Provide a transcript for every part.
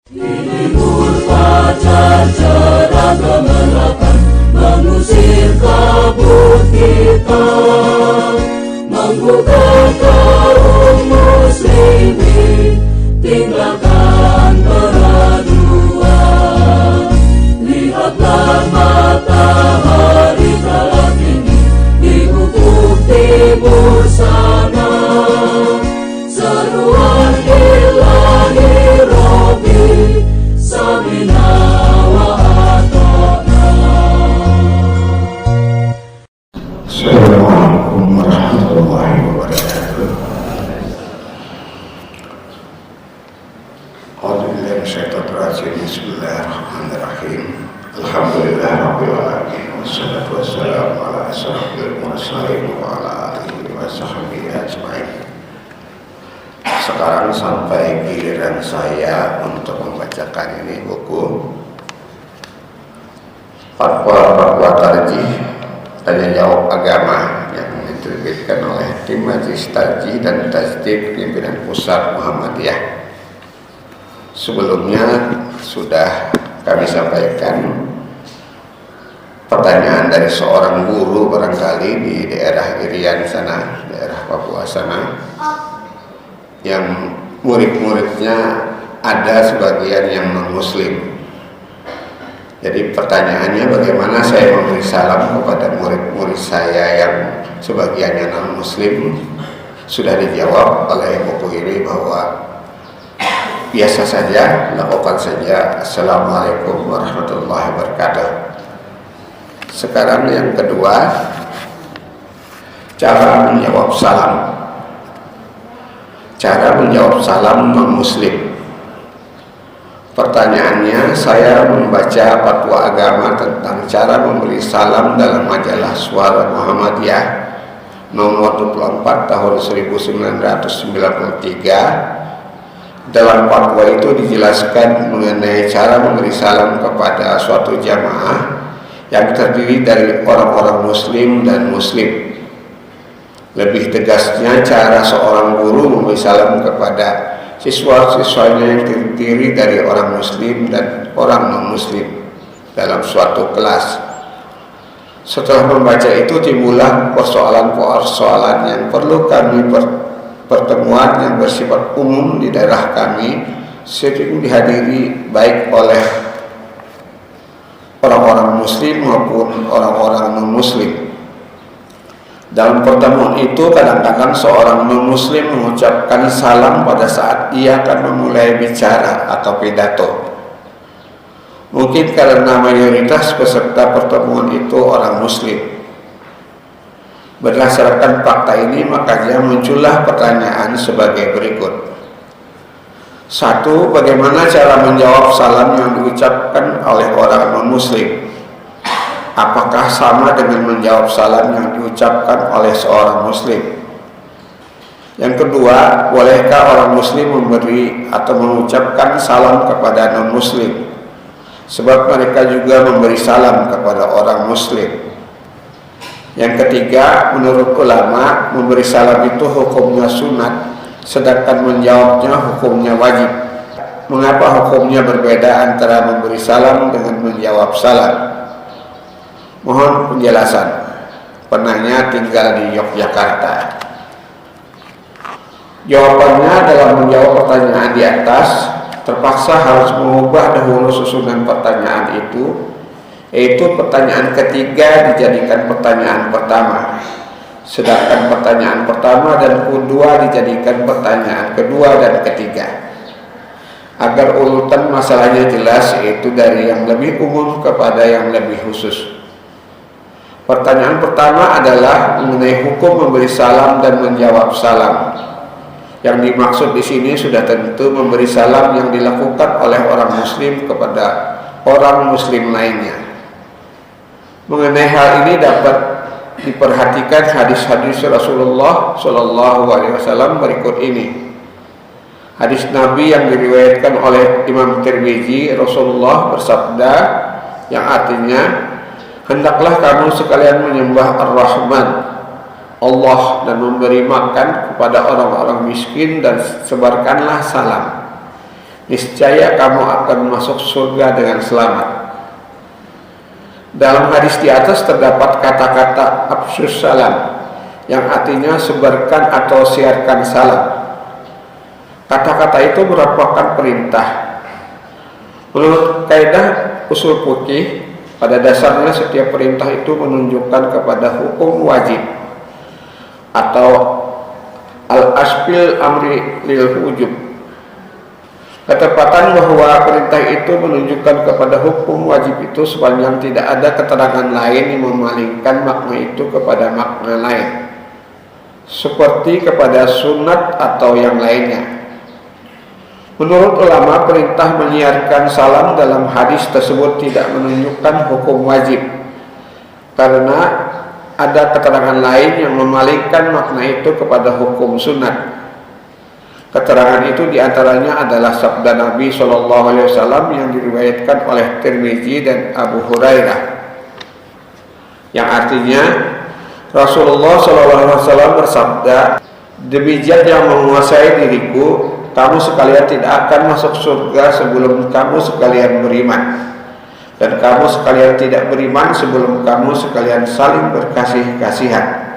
Timur fajar cerah gemerlapan, mengusir kabut hitam, menggugah kaum muslimin, tinggalkan peraduan. Lihatlah matahari telah tinggi di ufuk timur sana, seruan ilahi Rabbi, samina wa ata'na. Assalamualaikum warahmatullahi wabarakatuh. A'udzubillahi minasyaitonir rajim. Bismillahirrahmanirrahim. Alhamdulillahirabbil alamin, wassalatu wassalamu ala asyrofil mursalin wa ala alihi wa sahbihi ajmain. Sekarang sampai giliran saya untuk membacakan ini buku Fatwa Tarjih Tanya Jawab Agama yang diterbitkan oleh tim Majelis Tarjih dan Tasdid Pimpinan Pusat Muhammadiyah. Sebelumnya sudah kami sampaikan pertanyaan dari seorang guru barangkali di daerah Irian sana, daerah Papua sana, yang murid-muridnya ada sebagian yang non-muslim. Jadi pertanyaannya, bagaimana saya memberi salam kepada murid-murid saya yang sebagiannya non-muslim? Sudah dijawab oleh buku ini bahwa biasa saja, lakukan saja. Assalamualaikum warahmatullahi wabarakatuh. Sekarang yang kedua, cara menjawab salam. Cara menjawab salam non-muslim. Pertanyaannya, saya membaca fatwa agama tentang cara memberi salam dalam majalah Suara Muhammadiyah nomor 24 tahun 1993. Dalam fatwa itu dijelaskan mengenai cara memberi salam kepada suatu jamaah yang terdiri dari orang-orang muslim dan muslim. Lebih tegasnya, cara seorang guru memberi salam kepada siswa-siswanya yang terdiri dari orang muslim dan orang non-muslim dalam suatu kelas. Setelah membaca itu timbullah persoalan-persoalan yang perlu kami pertemuan yang bersifat umum di daerah kami sering dihadiri baik oleh orang-orang muslim maupun orang-orang non-muslim. Dalam pertemuan itu kadang-kadang seorang non-muslim mengucapkan salam pada saat ia akan memulai bicara atau pidato. Mungkin karena mayoritas peserta pertemuan itu orang muslim. Berdasarkan fakta ini, makanya muncullah pertanyaan sebagai berikut. 1. Bagaimana cara menjawab salam yang diucapkan oleh orang non-muslim? Apakah sama dengan menjawab salam yang diucapkan oleh seorang muslim? Yang kedua, bolehkah orang muslim memberi atau mengucapkan salam kepada non-muslim? Sebab mereka juga memberi salam kepada orang muslim. Yang ketiga, menurut ulama, memberi salam itu hukumnya sunat, sedangkan menjawabnya hukumnya wajib. Mengapa hukumnya berbeda antara memberi salam dengan menjawab salam? Mohon penjelasan. Penanya tinggal di Yogyakarta. Jawabannya dalam menjawab pertanyaan di atas, terpaksa harus mengubah dahulu susunan pertanyaan itu, yaitu pertanyaan ketiga dijadikan pertanyaan pertama, sedangkan pertanyaan pertama dan kedua dijadikan pertanyaan kedua dan ketiga. Agar urutan masalahnya jelas, yaitu dari yang lebih umum kepada yang lebih khusus. Pertanyaan pertama adalah mengenai hukum memberi salam dan menjawab salam. Yang dimaksud di sini sudah tentu memberi salam yang dilakukan oleh orang muslim kepada orang muslim lainnya. Mengenai hal ini dapat diperhatikan hadis-hadis Rasulullah SAW berikut ini. Hadis Nabi yang diriwayatkan oleh Imam Tirmizi, Rasulullah bersabda yang artinya, hendaklah kamu sekalian menyembah Ar-Rahman, Allah, dan memberi makan kepada orang-orang miskin, dan sebarkanlah salam. niscaya kamu akan masuk surga dengan selamat. Dalam hadis di atas terdapat kata-kata afsyus salam, yang artinya sebarkan atau siarkan salam. Kata-kata itu merupakan perintah. Menurut kaidah usul fikih, pada dasarnya setiap perintah itu menunjukkan kepada hukum wajib atau al-asfil amri lil wujub. Ketepatan bahwa perintah itu menunjukkan kepada hukum wajib itu sepanjang tidak ada keterangan lain yang memalingkan makna itu kepada makna lain, seperti kepada sunat atau yang lainnya. Menurut ulama, perintah menyiarkan salam dalam hadis tersebut tidak menunjukkan hukum wajib, karena ada keterangan lain yang memalingkan makna itu kepada hukum sunat. Keterangan itu diantaranya adalah sabda Nabi SAW yang diriwayatkan oleh Tirmizi dan Abu Hurairah, yang artinya Rasulullah SAW bersabda, "Demi Zat yang menguasai diriku, kamu sekalian tidak akan masuk surga sebelum kamu sekalian beriman, dan kamu sekalian tidak beriman sebelum kamu sekalian saling berkasih-kasihan.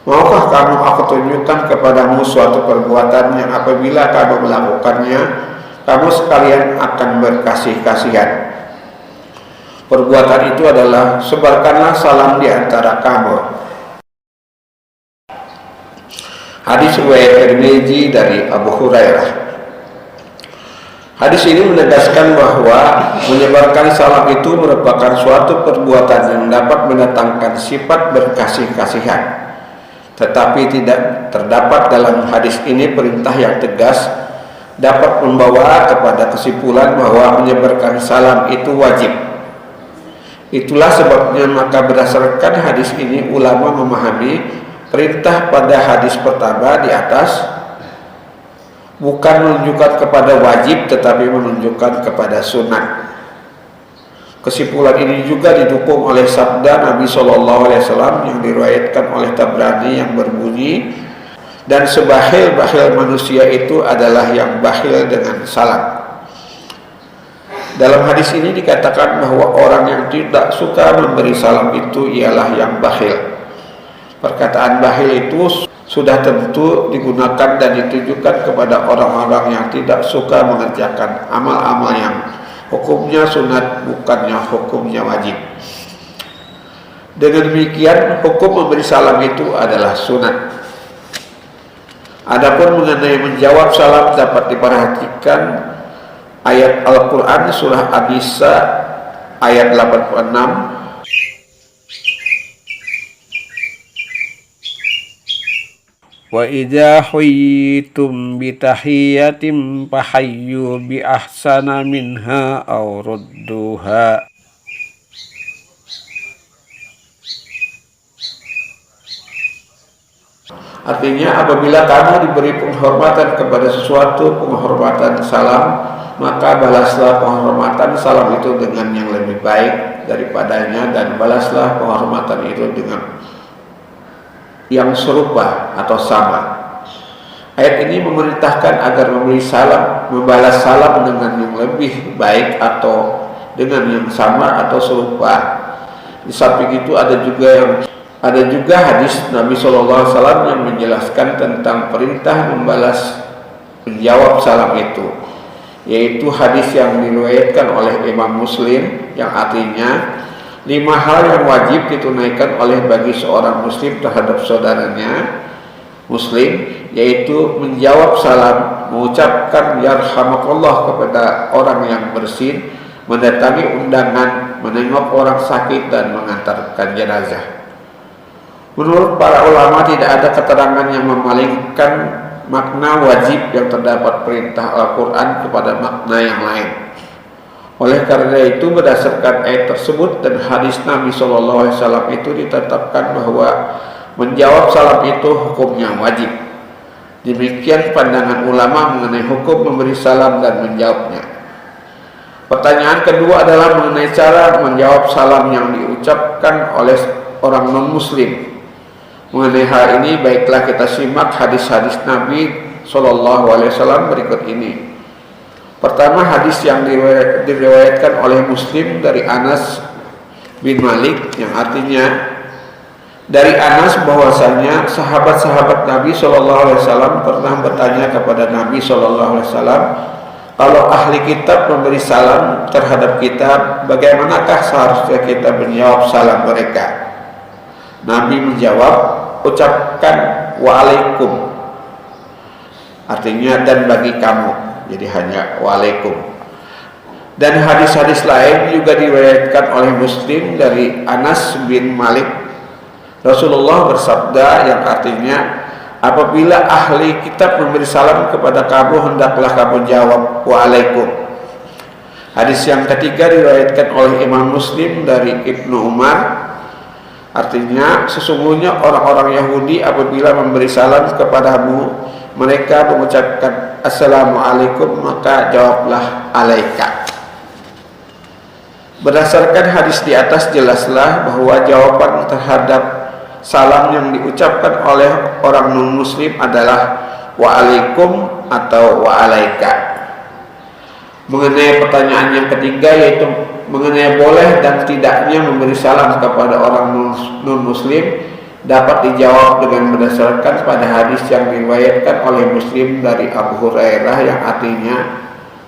Maukah kamu aku tunjukkan kepadamu suatu perbuatan yang apabila kamu melakukannya, kamu sekalian akan berkasih-kasihan? Perbuatan itu adalah sebarkanlah salam di antara kamu." Hadis riwayat Tirmizi dari Abu Hurairah. Hadis ini menegaskan bahwa menyebarkan salam itu merupakan suatu perbuatan yang dapat mendatangkan sifat berkasih-kasihan. Tetapi tidak terdapat dalam hadis ini perintah yang tegas dapat membawa kepada kesimpulan bahwa menyebarkan salam itu wajib. Itulah sebabnya maka berdasarkan hadis ini ulama memahami perintah pada hadis pertama di atas bukan menunjukkan kepada wajib tetapi menunjukkan kepada sunat. Kesimpulan ini juga didukung oleh sabda Nabi SAW yang diriwayatkan oleh Tabrani yang berbunyi, "Dan sebakhil-bakhil manusia itu adalah yang bakhil dengan salam." Dalam hadis ini dikatakan bahwa orang yang tidak suka memberi salam itu ialah yang bakhil. Perkataan bakhil itu sudah tentu digunakan dan ditujukan kepada orang-orang yang tidak suka mengerjakan amal-amal yang hukumnya sunat, bukannya hukumnya wajib. Dengan demikian, hukum memberi salam itu adalah sunat. Adapun mengenai menjawab salam dapat diperhatikan ayat Al-Quran surah An-Nisa ayat 86. Wa idza huyyitum bi tahiyatin fahayyu bi ahsana minha aw rudduha. Artinya, apabila kamu diberi penghormatan kepada sesuatu penghormatan salam, maka balaslah penghormatan salam itu dengan yang lebih baik daripadanya, dan balaslah penghormatan itu dengan yang serupa atau sama. Ayat ini memerintahkan agar memberi salam, membalas salam dengan yang lebih baik atau dengan yang sama atau serupa. Di samping itu ada juga hadis Nabi SAW yang menjelaskan tentang perintah membalas menjawab salam itu, yaitu hadis yang diriwayatkan oleh Imam Muslim yang artinya 5 hal yang wajib ditunaikan oleh bagi seorang muslim terhadap saudaranya muslim, yaitu menjawab salam, mengucapkan yarhamakallah kepada orang yang bersin, mendatangi undangan, menengok orang sakit, dan mengantarkan jenazah. Menurut para ulama tidak ada keterangan yang memalingkan makna wajib yang terdapat perintah Al-Quran kepada makna yang lain. Oleh karena itu, berdasarkan ayat tersebut dan hadis Nabi SAW itu ditetapkan bahwa menjawab salam itu hukumnya wajib. Demikian pandangan ulama mengenai hukum memberi salam dan menjawabnya. Pertanyaan kedua adalah mengenai cara menjawab salam yang diucapkan oleh orang non-muslim. Mengenai hal ini, baiklah kita simak hadis-hadis Nabi SAW berikut ini. Pertama, hadis yang diriwayatkan oleh Muslim dari Anas bin Malik, yang artinya dari Anas bahwasanya sahabat-sahabat Nabi SAW pernah bertanya kepada Nabi SAW, kalau ahli kitab memberi salam terhadap kita, bagaimanakah seharusnya kita menjawab salam mereka? Nabi menjawab, ucapkan waalaikum, artinya dan bagi kamu, jadi hanya waalaikum. Dan hadis-hadis lain juga diriwayatkan oleh Muslim dari Anas bin Malik, Rasulullah bersabda yang artinya, apabila ahli kitab memberi salam kepada kamu, hendaklah kamu jawab waalaikum. Hadis yang ketiga diriwayatkan oleh Imam Muslim dari Ibnu Umar, artinya sesungguhnya orang-orang Yahudi apabila memberi salam kepadamu, mereka mengucapkan assalamualaikum, maka jawablah alaika. Berdasarkan hadis di atas, jelaslah bahwa jawaban terhadap salam yang diucapkan oleh orang non-muslim adalah waalaikum atau waalaika. Mengenai pertanyaan yang ketiga, yaitu mengenai boleh dan tidaknya memberi salam kepada orang non-muslim, dapat dijawab dengan berdasarkan pada hadis yang diriwayatkan oleh Muslim dari Abu Hurairah yang artinya,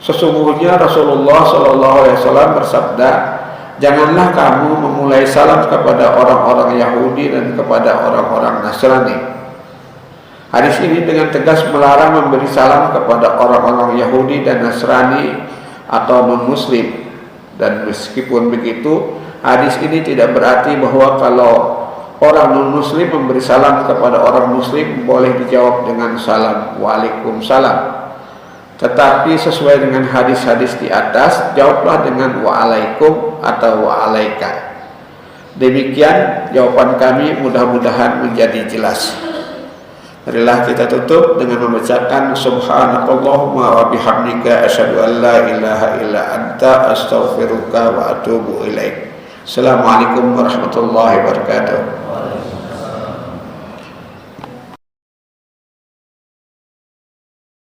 sesungguhnya Rasulullah SAW bersabda, janganlah kamu memulai salam kepada orang-orang Yahudi dan kepada orang-orang Nasrani. Hadis ini dengan tegas melarang memberi salam kepada orang-orang Yahudi dan Nasrani atau non-muslim. Dan meskipun begitu, hadis ini tidak berarti bahwa kalau orang non-muslim memberi salam kepada orang muslim boleh dijawab dengan salam waalaikumsalam. Tetapi sesuai dengan hadis-hadis di atas, jawablah dengan waalaikum atau waalaika. Demikian jawaban kami, mudah-mudahan menjadi jelas. Marilah kita tutup dengan membacakan subhanakallahumma wa bihamdika asyhadu an la ilaha illa anta astaghfiruka wa atubu ilaik. Assalamualaikum warahmatullahi wabarakatuh.